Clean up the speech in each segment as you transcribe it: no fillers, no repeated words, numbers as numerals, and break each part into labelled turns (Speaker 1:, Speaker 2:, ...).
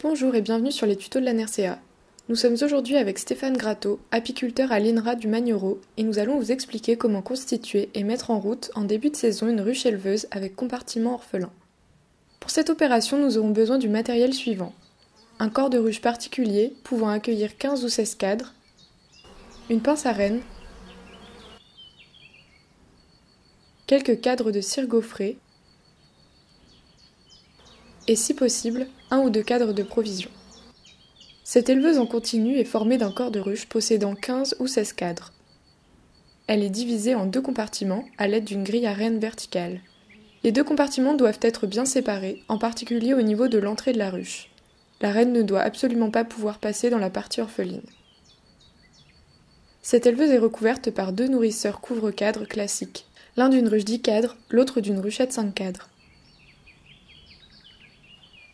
Speaker 1: Bonjour et bienvenue sur les tutos de la NERCEA. Nous sommes aujourd'hui avec Stéphane Gratteau, apiculteur à l'INRA du Magnereau, et nous allons vous expliquer comment constituer et mettre en route en début de saison une ruche éleveuse avec compartiment orphelin. Pour cette opération, nous aurons besoin du matériel suivant. Un corps de ruche particulier pouvant accueillir 15 ou 16 cadres, une pince à renne, quelques cadres de cire gaufrée et si possible, 1 ou 2 cadres de provision. Cette éleveuse en continu est formée d'un corps de ruche possédant 15 ou 16 cadres. Elle est divisée en 2 compartiments à l'aide d'une grille à renne verticale. Les 2 compartiments doivent être bien séparés, en particulier au niveau de l'entrée de la ruche. La reine ne doit absolument pas pouvoir passer dans la partie orpheline. Cette éleveuse est recouverte par 2 nourrisseurs couvre-cadres classiques, l'un d'une ruche 10 cadres, l'autre d'une ruchette 5 cadres.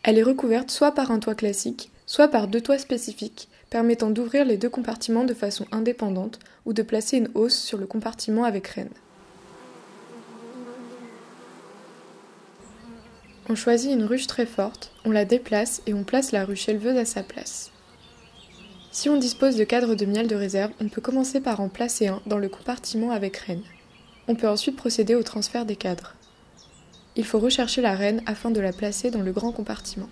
Speaker 1: Elle est recouverte soit par un toit classique, soit par 2 toits spécifiques, permettant d'ouvrir les 2 compartiments de façon indépendante ou de placer une hausse sur le compartiment avec renne. On choisit une ruche très forte, on la déplace et on place la ruche éleveuse à sa place. Si on dispose de cadres de miel de réserve, on peut commencer par en placer un dans le compartiment avec renne. On peut ensuite procéder au transfert des cadres. Il faut rechercher la reine afin de la placer dans le grand compartiment.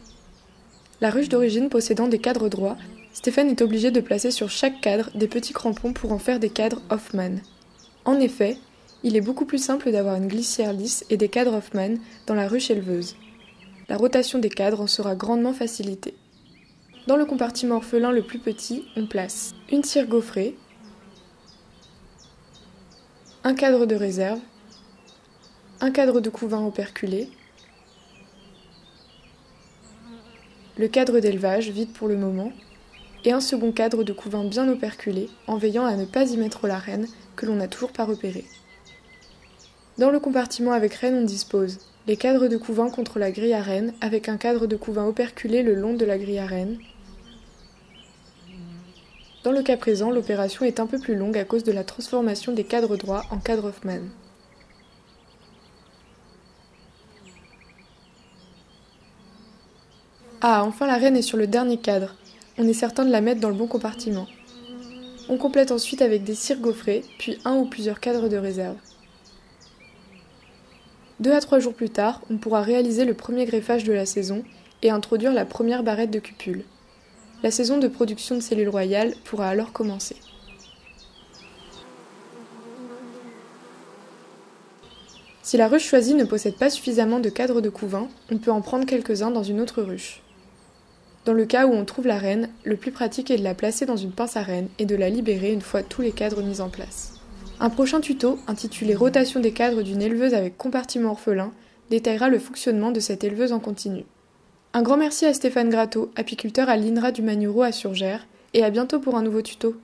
Speaker 1: La ruche d'origine possédant des cadres droits, Stéphane est obligé de placer sur chaque cadre des petits crampons pour en faire des cadres Hoffmann. En effet, il est beaucoup plus simple d'avoir une glissière lisse et des cadres Hoffmann dans la ruche éleveuse. La rotation des cadres en sera grandement facilitée. Dans le compartiment orphelin le plus petit, on place une cire gaufrée, un cadre de réserve, un cadre de couvain operculé, le cadre d'élevage, vide pour le moment, et un second cadre de couvain bien operculé, en veillant à ne pas y mettre la reine, que l'on n'a toujours pas repérée. Dans le compartiment avec reine, on dispose les cadres de couvain contre la grille à reine, avec un cadre de couvain operculé le long de la grille à reine. Dans le cas présent, l'opération est un peu plus longue à cause de la transformation des cadres droits en cadres Hoffmann. Ah, enfin la reine est sur le dernier cadre. On est certain de la mettre dans le bon compartiment. On complète ensuite avec des cires gaufrées, puis 1 ou plusieurs cadres de réserve. 2 à 3 jours plus tard, on pourra réaliser le premier greffage de la saison et introduire la première barrette de cupules. La saison de production de cellules royales pourra alors commencer. Si la ruche choisie ne possède pas suffisamment de cadres de couvain, on peut en prendre quelques-uns dans une autre ruche. Dans le cas où on trouve la reine, le plus pratique est de la placer dans une pince à renne et de la libérer une fois tous les cadres mis en place. Un prochain tuto, intitulé Rotation des cadres d'une éleveuse avec compartiment orphelin, détaillera le fonctionnement de cette éleveuse en continu. Un grand merci à Stéphane Gratteau, apiculteur à l'INRA du Magnereau à Surgères, et à bientôt pour un nouveau tuto.